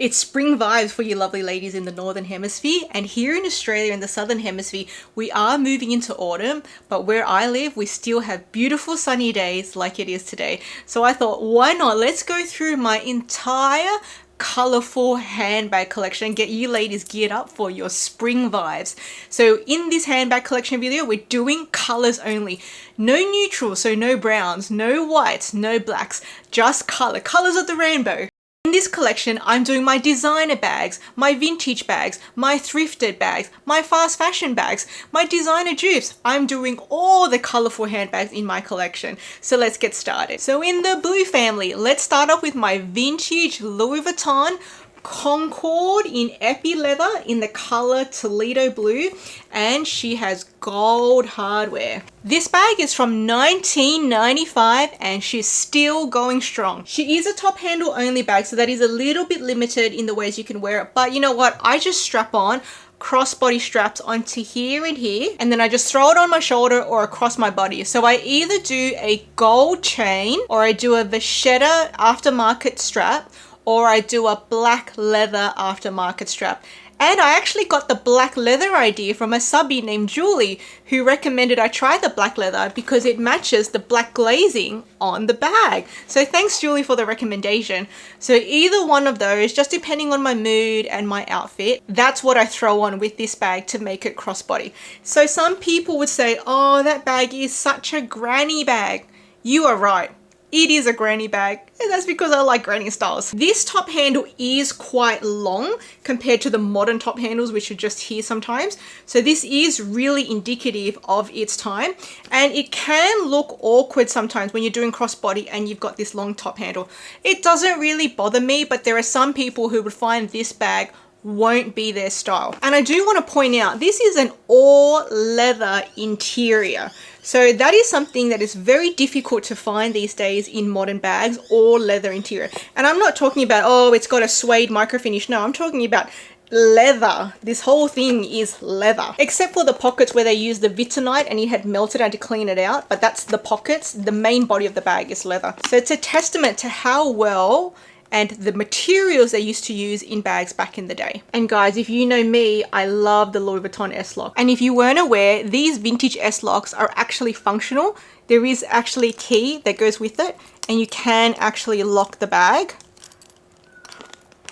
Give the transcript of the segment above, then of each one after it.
It's spring vibes for you lovely ladies in the Northern Hemisphere, and here in Australia in the Southern Hemisphere, we are moving into autumn, but where I live, we still have beautiful sunny days like it is today. So I thought, why not? Let's go through my entire colorful handbag collection and get you ladies geared up for your spring vibes. So in this handbag collection video, we're doing colors only. No neutrals, so no browns, no whites, no blacks, just colors of the rainbow. In this collection, I'm doing my designer bags, my vintage bags, my thrifted bags, my fast fashion bags, my designer dupes. I'm doing all the colorful handbags in my collection. So let's get started. So in the blue family, let's start off with my vintage Louis Vuitton Concorde in epi leather in the color Toledo blue, and she has gold hardware. This bag is from 1995 and she's still going strong. She is a top handle only bag, so that is a little bit limited in the ways you can wear it, but you know what, I just strap on crossbody straps onto here and here, and then I just throw it on my shoulder or across my body. So I either do a gold chain, or I do a Vachetta aftermarket strap, or I do a black leather aftermarket strap. And I actually got the black leather idea from a subby named Julie, who recommended I try the black leather because it matches the black glazing on the bag. So thanks Julie for the recommendation. So either one of those, just depending on my mood and my outfit, that's what I throw on with this bag to make it crossbody. So some people would say, oh, that bag is such a granny bag. You are right. It is a granny bag, and that's because I like granny styles. This top handle is quite long compared to the modern top handles, which are just here sometimes. So this is really indicative of its time, and it can look awkward sometimes when you're doing crossbody and you've got this long top handle. It doesn't really bother me, but there are some people who would find this bag won't be their style. And I do want to point out, this is an all leather interior. So that is something that is very difficult to find these days in modern bags, all leather interior. And I'm not talking about, oh, it's got a suede microfinish. No, I'm talking about leather. This whole thing is leather, except for the pockets where they use the Vuittonite and it had melted. I had to clean it out, but that's the pockets. The main body of the bag is leather. So it's a testament to how well and the materials they used to use in bags back in the day. And guys, if you know me, I love the Louis Vuitton S-Lock. And if you weren't aware, these vintage S-Locks are actually functional. There is actually a key that goes with it, and you can actually lock the bag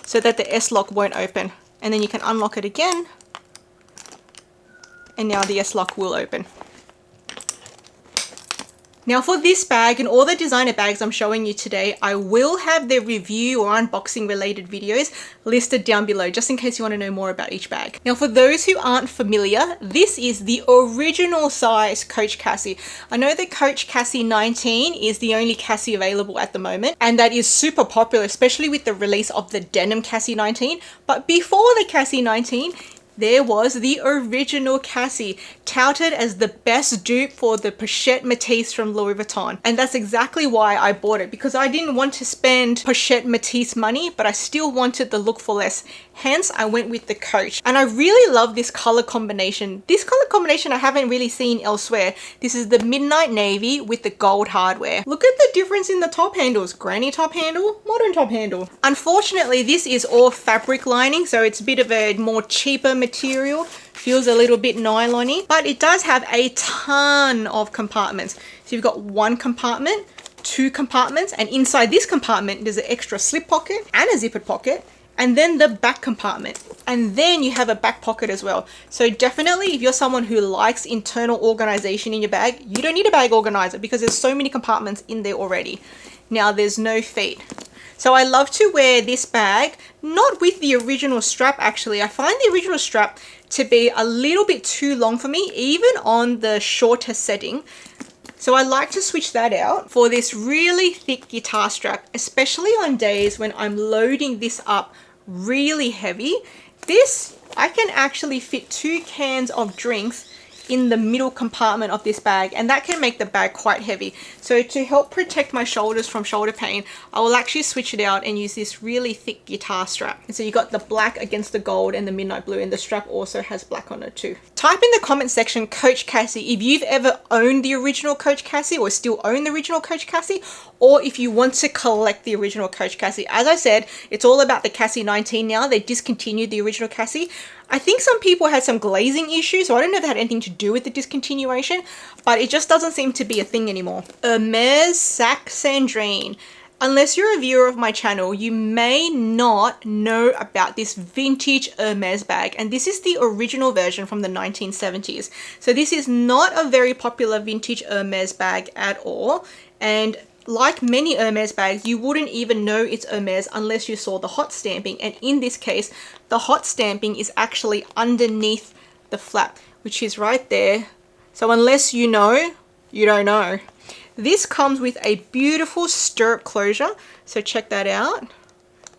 so that the S-Lock won't open. And then you can unlock it again, and now the S-Lock will open. Now for this bag and all the designer bags I'm showing you today, I will have their review or unboxing related videos listed down below, just in case you want to know more about each bag. Now for those who aren't familiar, this is the original size Coach Cassie. I know the Coach Cassie 19 is the only Cassie available at the moment, and that is super popular, especially with the release of the denim Cassie 19. But before the Cassie 19, there was the original Cassie, touted as the best dupe for the Pochette Matisse from Louis Vuitton. And that's exactly why I bought it, because I didn't want to spend Pochette Matisse money, but I still wanted the look for less. Hence, I went with the Coach. And I really love this color combination. This color combination I haven't really seen elsewhere. This is the midnight navy with the gold hardware. Look at the difference in the top handles. Granny top handle, modern top handle. Unfortunately, this is all fabric lining, so it's a bit of a more cheaper material. Feels a little bit nylon-y, but it does have a ton of compartments. So you've got one compartment, two compartments, and inside this compartment there's an extra slip pocket and a zippered pocket, and then the back compartment, and then you have a back pocket as well. So definitely, if you're someone who likes internal organization in your bag, you don't need a bag organizer because there's so many compartments in there already. Now there's no feet. So I love to wear this bag, not with the original strap actually. I find the original strap to be a little bit too long for me, even on the shorter setting. So I like to switch that out for this really thick guitar strap, especially on days when I'm loading this up really heavy. This, I can actually fit 2 cans of drinks in the middle compartment of this bag, and that can make the bag quite heavy. So to help protect my shoulders from shoulder pain, I will actually switch it out and use this really thick guitar strap. And so you got the black against the gold and the midnight blue, and the strap also has black on it too. Type in the comment section Coach Cassie if you've ever owned the original Coach Cassie or still own the original Coach Cassie, or if you want to collect the original Coach Cassie. As I said, it's all about the Cassie 19 now. They discontinued the original Cassie. I think some people had some glazing issues, so I don't know if it had anything to do with the discontinuation, but it just doesn't seem to be a thing anymore. Hermes Sac Sandrine. Unless you're a viewer of my channel, you may not know about this vintage Hermes bag, and this is the original version from the 1970s. So this is not a very popular vintage Hermes bag at all, and like many Hermes bags, you wouldn't even know it's Hermes unless you saw the hot stamping, and in this case, the hot stamping is actually underneath the flap, which is right there. So unless you know, you don't know. This comes with a beautiful stirrup closure, so check that out.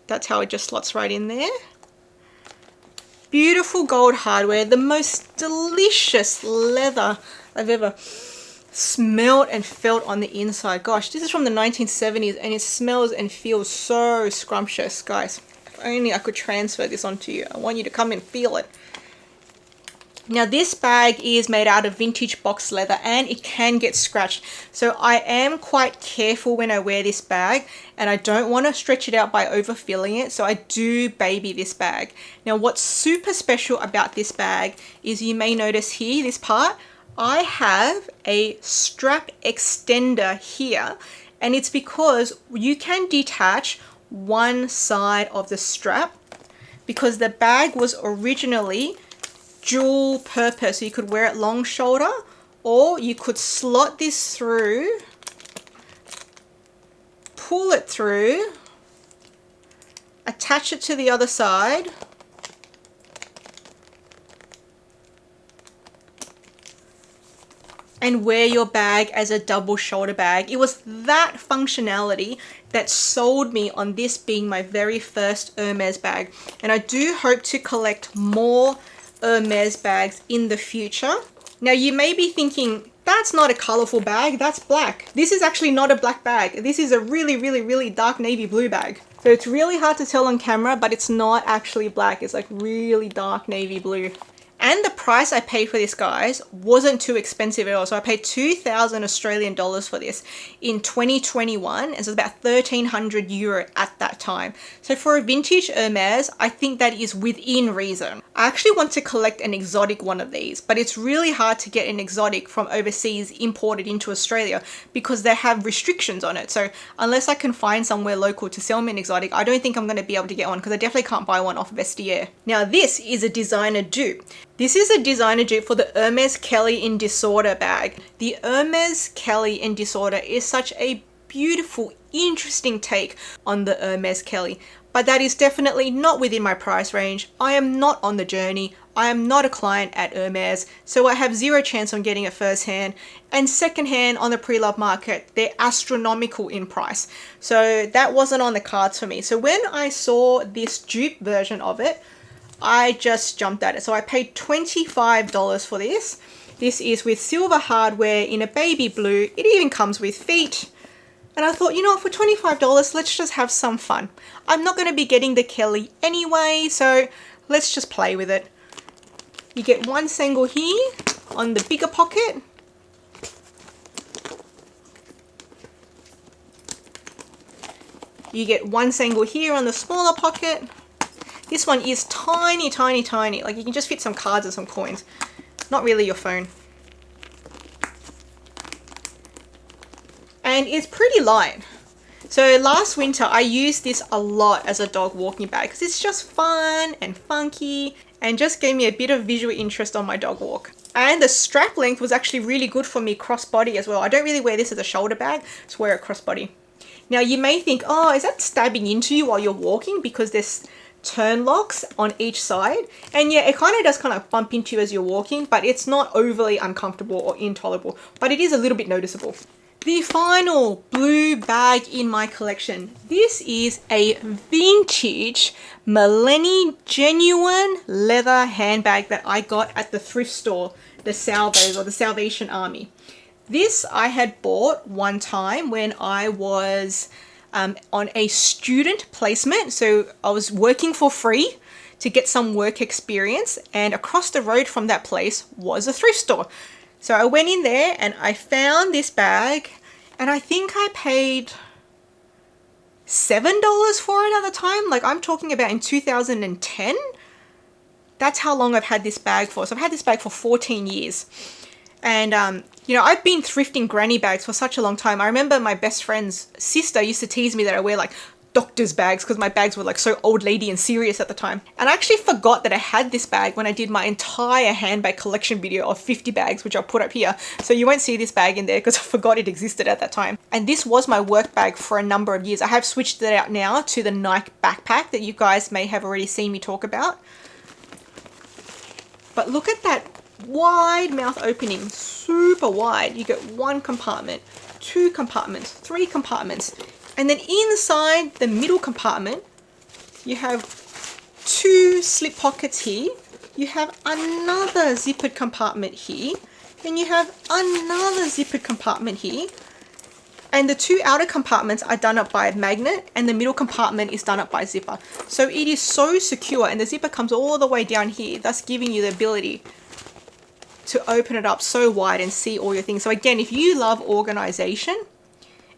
That's how it just slots right in there. Beautiful gold hardware, the most delicious leather I've ever smelled and felt on the inside. Gosh, this is from the 1970s and it smells and feels so scrumptious, guys. If only I could transfer this onto you. I want you to come and feel it. Now this bag is made out of vintage box leather and it can get scratched. So I am quite careful when I wear this bag, and I don't want to stretch it out by overfilling it. So I do baby this bag. Now what's super special about this bag is you may notice here, this part, I have a strap extender here, and it's because you can detach one side of the strap because the bag was originally dual purpose. So you could wear it long shoulder, or you could slot this through, pull it through, attach it to the other side, and wear your bag as a double shoulder bag. It was that functionality that sold me on this being my very first Hermes bag. And I do hope to collect more Hermes bags in the future. Now you may be thinking, that's not a colorful bag, that's black. This is actually not a black bag. This is a really dark navy blue bag. So it's really hard to tell on camera, but it's not actually black. It's like really dark navy blue. And the price I paid for this, guys, wasn't too expensive at all. So I paid 2,000 Australian dollars for this in 2021. And so it's about 1,300 euro at that time. So for a vintage Hermes, I think that is within reason. I actually want to collect an exotic one of these, but it's really hard to get an exotic from overseas imported into Australia because they have restrictions on it. So unless I can find somewhere local to sell me an exotic, I don't think I'm going to be able to get one because I definitely can't buy one off of Vestiaire. Now this is a designer dupe. This is a designer dupe for the Hermes Kelly in Desordre bag. The Hermes Kelly in Desordre is such a beautiful, interesting take on the Hermes Kelly, but that is definitely not within my price range. I am not on the journey. I am not a client at Hermes, so I have zero chance on getting it firsthand. And secondhand on the pre-love market, they're astronomical in price. So that wasn't on the cards for me. So when I saw this dupe version of it, I just jumped at it. So I paid $25 for this. This is with silver hardware in a baby blue. It even comes with feet. And I thought, you know, for $25, let's just have some fun. I'm not going to be getting the Kelly anyway, so let's just play with it. You get one sangle here on the bigger pocket. You get one sangle here on the smaller pocket. This one is tiny, tiny, tiny. Like you can just fit some cards and some coins. Not really your phone. And it's pretty light. So last winter I used this a lot as a dog walking bag because it's just fun and funky and just gave me a bit of visual interest on my dog walk. And the strap length was actually really good for me crossbody as well. I don't really wear this as a shoulder bag, just wear it crossbody. Now you may think, oh, is that stabbing into you while you're walking because there's turn locks on each side? And yeah, it kind of does kind of bump into you as you're walking, but it's not overly uncomfortable or intolerable, but it is a little bit noticeable. The final blue bag in my collection. This is a vintage Milleni genuine leather handbag that I got at the thrift store, the Salvos or the Salvation Army. This I had bought one time when I was on a student placement. So I was working for free to get some work experience, and across the road from that place was a thrift store. So I went in there and I found this bag, and I think I paid $7 for it at the time. Like, I'm talking about in 2010. That's how long I've had this bag for. So I've had this bag for 14 years. And, you know, I've been thrifting granny bags for such a long time. I remember my best friend's sister used to tease me that I wear like doctor's bags because my bags were like so old lady and serious at the time. And I actually forgot that I had this bag when I did my entire handbag collection video of 50 bags, which I'll put up here. So you won't see this bag in there because I forgot it existed at that time. And this was my work bag for a number of years. I have switched it out now to the Nike backpack that you guys may have already seen me talk about. But look at that wide mouth opening, super wide. You get one compartment, two compartments, three compartments. And then inside the middle compartment, you have two slip pockets here. You have another zippered compartment here. Then you have another zippered compartment here. And the two outer compartments are done up by a magnet, and the middle compartment is done up by zipper. So it is so secure, and the zipper comes all the way down here, thus giving you the ability to open it up so wide and see all your things. So again, if you love organization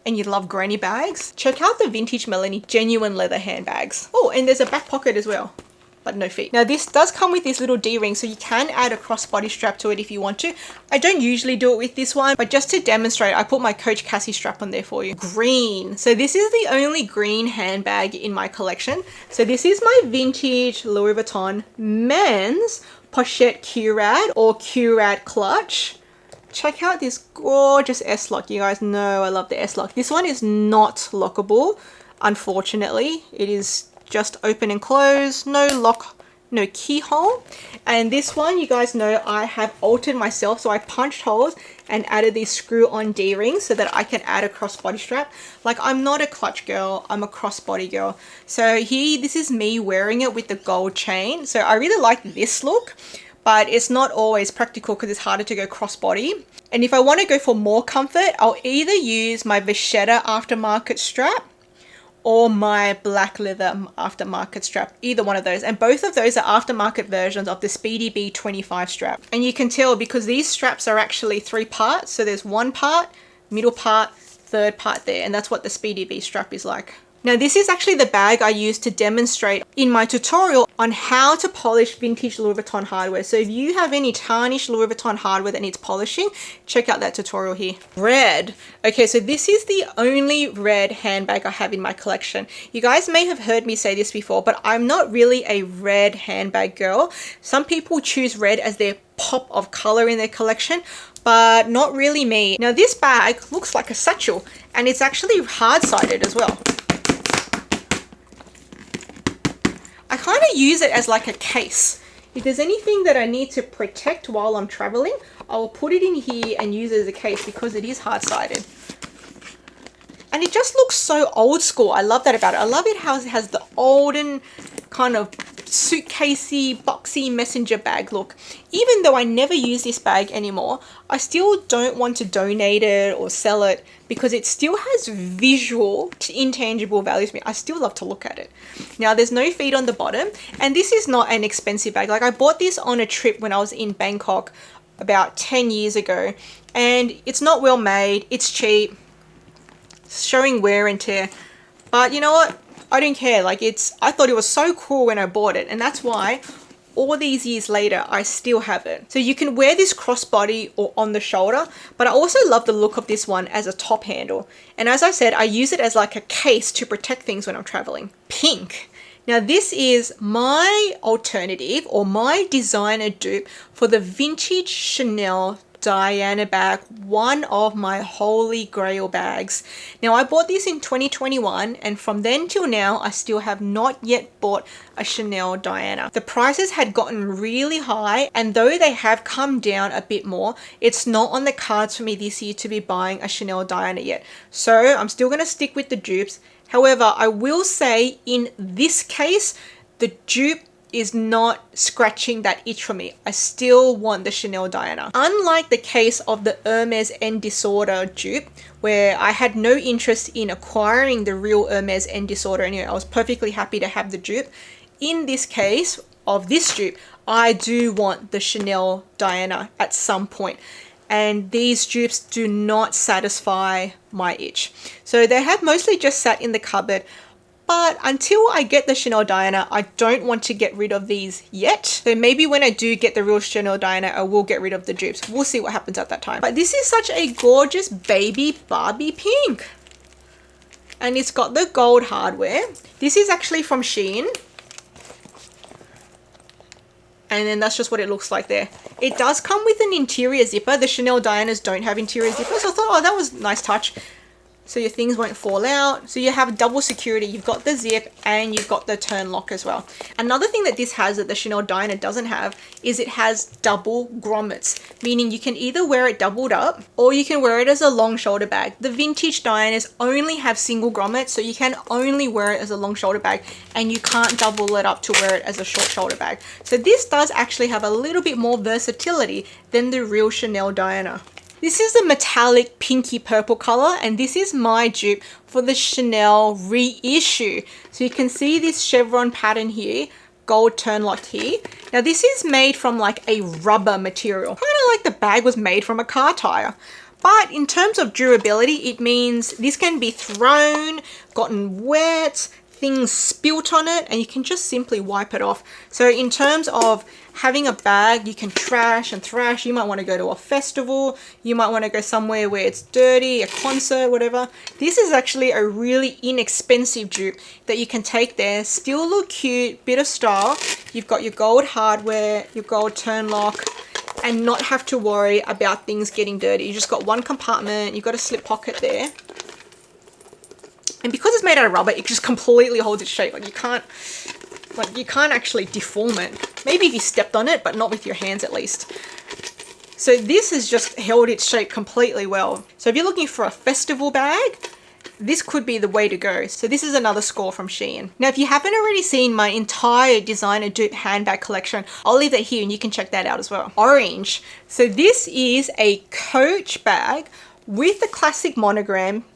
and you love granny bags, check out the vintage Milleni genuine leather handbags. Oh, and there's a back pocket as well, but no feet. Now this does come with this little D-ring, so you can add a crossbody strap to it if you want to. I don't usually do it with this one, but just to demonstrate, I put my Coach Cassie strap on there for you. Green. So this is the only green handbag in my collection. So this is my vintage Louis Vuitton men's Pochette Kourad or Kourad clutch. Check out this gorgeous S-lock. You guys know I love the S-lock. This one is not lockable, unfortunately. It is just open and close, no lock, no keyhole. And this one, you guys know I have altered myself, so I punched holes and added these screw-on D-rings so that I can add a crossbody strap. Like, I'm not a clutch girl, I'm a crossbody girl. So here, this is me wearing it with the gold chain. So I really like this look, but it's not always practical because it's harder to go crossbody. And if I want to go for more comfort, I'll either use my Vachetta aftermarket strap or my black leather aftermarket strap, either one of those. And both of those are aftermarket versions of the Speedy B25 strap. And you can tell because these straps are actually three parts. So there's one part, middle part, third part there. And that's what the Speedy B strap is like. Now this is actually the bag I used to demonstrate in my tutorial on how to polish vintage Louis Vuitton hardware. So if you have any tarnished Louis Vuitton hardware that needs polishing, check out that tutorial here. Red. Okay, so this is the only red handbag I have in my collection. You guys may have heard me say this before, but I'm not really a red handbag girl. Some people choose red as their pop of color in their collection, but not really me. Now this bag looks like a satchel, and it's actually hard-sided as well. I kind of use it as like a case. If there's anything that I need to protect while I'm traveling, I'll put it in here and use it as a case because it is hard-sided. And it just looks so old school. I love that about it. I love it how it has the olden kind of suitcasey, boxy messenger bag look. Even though I never use this bag anymore, I still don't want to donate it or sell it because it still has visual, intangible value to me. I still love to look at it. Now there's no feet on the bottom, and this is not an expensive bag. Like, I bought this on a trip when I was in Bangkok about 10 years ago, and it's not well made, it's cheap, it's showing wear and tear, but you know what? I don't care. Like, I thought it was so cool when I bought it, and that's why all these years later I still have it. So you can wear this crossbody or on the shoulder, but I also love the look of this one as a top handle. And as I said, I use it as like a case to protect things when I'm traveling. Pink. Now this is my alternative or my designer dupe for the vintage Chanel Diana bag, one of my holy grail bags. Now I bought this in 2021 and from then till now I still have not yet bought a Chanel Diana. The prices had gotten really high, and though they have come down a bit more, it's not on the cards for me this year to be buying a Chanel Diana yet. So I'm still going to stick with the dupes. However, I will say in this case, the dupe is not scratching that itch for me. I still want the Chanel Diana. Unlike the case of the Hermes and Desordre dupe, where I had no interest in acquiring the real Hermes and Desordre, and I was perfectly happy to have the dupe. In this case of this dupe, I do want the Chanel Diana at some point. And these dupes do not satisfy my itch. So they have mostly just sat in the cupboard. But until I get the Chanel Diana, I don't want to get rid of these yet. So maybe when I do get the real Chanel Diana, I will get rid of the dupes. We'll see what happens at that time. But this is such a gorgeous baby Barbie pink. And it's got the gold hardware. This is actually from Shein. And then that's just what it looks like there. It does come with an interior zipper. The Chanel Dianas don't have interior zippers. So I thought, oh, that was a nice touch. So your things won't fall out. So you have double security. You've got the zip and you've got the turn lock as well. Another thing that this has that the Chanel Diana doesn't have is it has double grommets, meaning you can either wear it doubled up or you can wear it as a long shoulder bag. The vintage Dianas only have single grommets, so you can only wear it as a long shoulder bag and you can't double it up to wear it as a short shoulder bag. So this does actually have a little bit more versatility than the real Chanel Diana. This is the metallic pinky purple color, and this is my dupe for the Chanel Reissue. So you can see this chevron pattern here, gold turn locked here. Now this is made from like a rubber material, kind of like the bag was made from a car tire. But in terms of durability, it means this can be thrown, gotten wet, things spilt on it, and you can just simply wipe it off. So in terms of having a bag you can trash and thrash, you might want to go to a festival, you might want to go somewhere where it's dirty, a concert, whatever. This is actually a really inexpensive dupe that you can take there, still look cute, bit of style. You've got your gold hardware, your gold turn lock, and not have to worry about things getting dirty. You just got one compartment, you've got a slip pocket there. And because it's made out of rubber, it just completely holds its shape. Like you can't actually deform it. Maybe if you stepped on it, but not with your hands at least. So this has just held its shape completely well. So if you're looking for a festival bag, this could be the way to go. So this is another score from Shein. Now, if you haven't already seen my entire designer dupe handbag collection, I'll leave that here and you can check that out as well. Orange. So this is a Coach bag with the classic monogram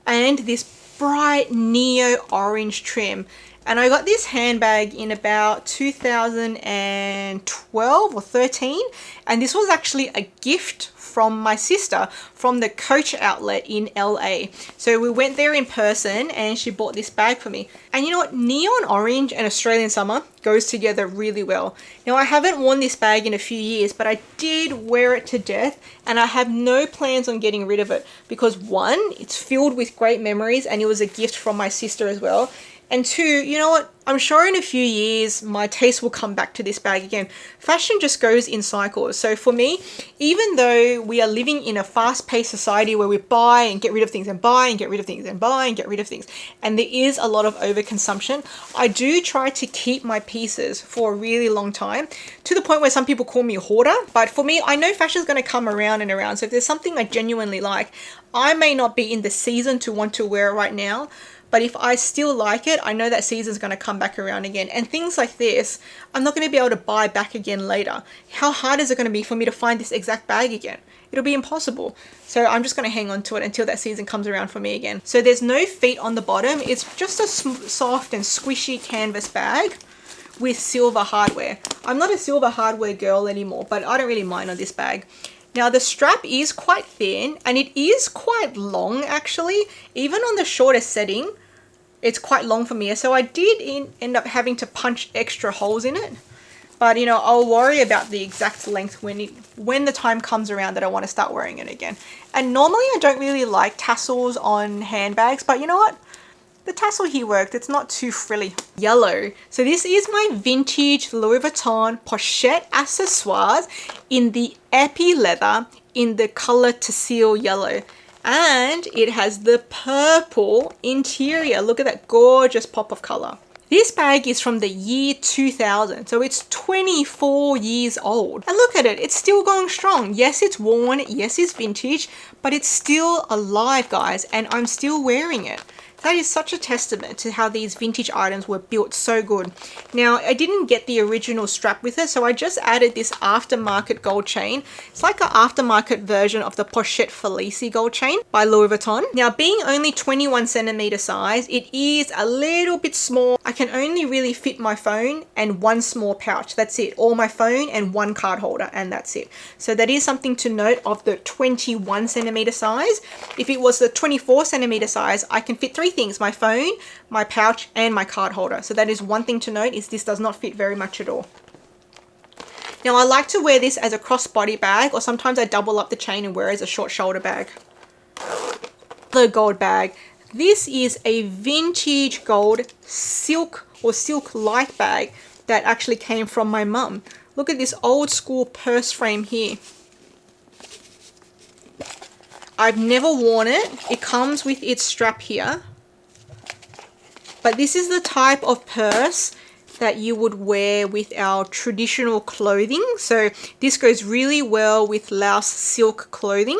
and this bright neo orange trim. And I got this handbag in about 2012 or 13. And this was actually a gift from my sister from the Coach outlet in LA. So we went there in person and she bought this bag for me. And you know what? Neon orange and Australian summer goes together really well. Now I haven't worn this bag in a few years, but I did wear it to death and I have no plans on getting rid of it because one, it's filled with great memories and it was a gift from my sister as well. And two, you know what? I'm sure in a few years, my taste will come back to this bag again. Fashion just goes in cycles. So for me, even though we are living in a fast-paced society where we buy and get rid of things and buy and get rid of things and buy and get rid of things, and there is a lot of overconsumption, I do try to keep my pieces for a really long time, to the point where some people call me a hoarder. But for me, I know fashion's going to come around and around. So if there's something I genuinely like, I may not be in the season to want to wear it right now, but if I still like it, I know that season's going to come back around again. And things like this, I'm not going to be able to buy back again later. How hard is it going to be for me to find this exact bag again? It'll be impossible. So I'm just going to hang on to it until that season comes around for me again. So there's no feet on the bottom. It's just a soft and squishy canvas bag with silver hardware. I'm not a silver hardware girl anymore, but I don't really mind on this bag. Now the strap is quite thin and it is quite long actually. Even on the shortest setting, it's quite long for me. So I did end up having to punch extra holes in it. But you know, I'll worry about the exact length when the time comes around that I want to start wearing it again. And normally I don't really like tassels on handbags, but you know what? The tassel here worked. It's not too frilly. Yellow. So this is my vintage Louis Vuitton Pochette Accessoires in the Epi Leather in the color teal yellow. And it has the purple interior. Look at that gorgeous pop of color. This bag is from the year 2000, so it's 24 years old. And look at it, it's still going strong. Yes, it's worn, yes, it's vintage, but it's still alive, guys, and I'm still wearing it. That is such a testament to how these vintage items were built so good. Now, I didn't get the original strap with it, so I just added this aftermarket gold chain. It's like an aftermarket version of the Pochette Felicie gold chain by Louis Vuitton. Now, being only 21 centimeter size, it is a little bit small. I can only really fit my phone and one small pouch. That's it. All my phone and one card holder, and that's it. So that is something to note of the 21 centimeter size. If it was the 24 centimeter size, I can fit three things: my phone, my pouch, and my card holder. So that is one thing to note, is this does not fit very much at all. Now, I like to wear this as a crossbody bag, or sometimes I double up the chain and wear it as a short shoulder bag. The gold bag. This is a vintage gold silk or silk light bag that actually came from my mum. Look at this old school purse frame here. I've never worn it. It comes with its strap here. But this is the type of purse that you would wear with our traditional clothing. So this goes really well with Laos silk clothing,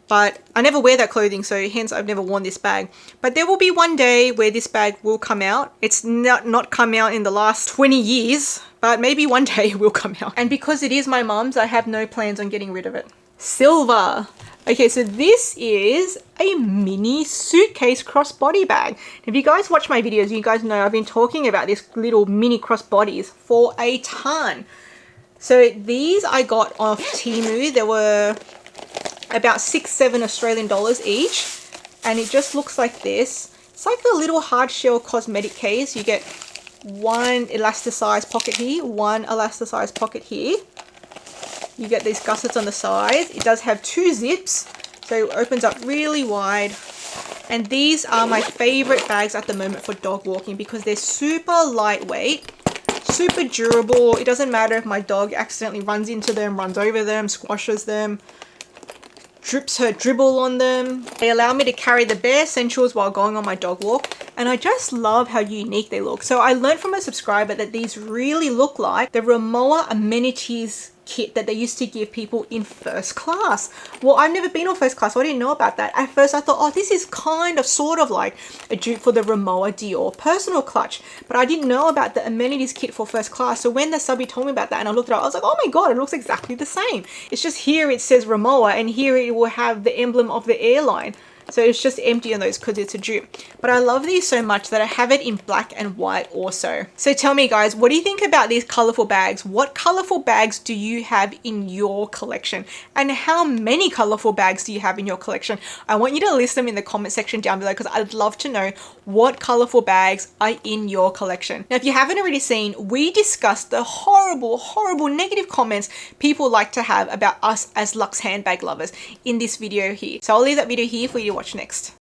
but I never wear that clothing, so hence I've never worn this bag. But there will be one day where this bag will come out. It's not come out in the last 20 years, but maybe one day it will come out. And because it is my mum's, I have no plans on getting rid of it. Silver. Okay, so this is a mini suitcase crossbody bag. If you guys watch my videos, you guys know I've been talking about this little mini crossbodies for a ton. So these I got off Temu. They were about $6-7 Australian dollars each, and it just looks like this. It's like a little hard shell cosmetic case. You get one elasticized pocket here, one elasticized pocket here. You get these gussets on the side. It does have 2 zips, so it opens up really wide. And these are my favorite bags at the moment for dog walking because they're super lightweight, super durable. It doesn't matter if my dog accidentally runs into them, runs over them, squashes them, drips her dribble on them. They allow me to carry the bare essentials while going on my dog walk, and I just love how unique they look. So I learned from a subscriber that these really look like the Rimowa amenities kit that they used to give people in first class. Well, I've never been on first class, so I didn't know about that. At first I thought, oh, this is kind of sort of like a dupe for the Rimowa Dior personal clutch, but I didn't know about the amenities kit for first class. So when the subby told me about that and I looked it up, I was like, oh my god, it looks exactly the same. It's just here it says Rimowa and here it will have the emblem of the airline. So it's just empty on those because it's a dupe. But I love these so much that I have it in black and white also. So tell me guys, what do you think about these colorful bags? What colorful bags do you have in your collection? And how many colorful bags do you have in your collection? I want you to list them in the comment section down below because I'd love to know what colorful bags are in your collection. Now, if you haven't already seen, we discussed the horrible, horrible negative comments people like to have about us as luxe handbag lovers in this video here. So I'll leave that video here for you to watch next.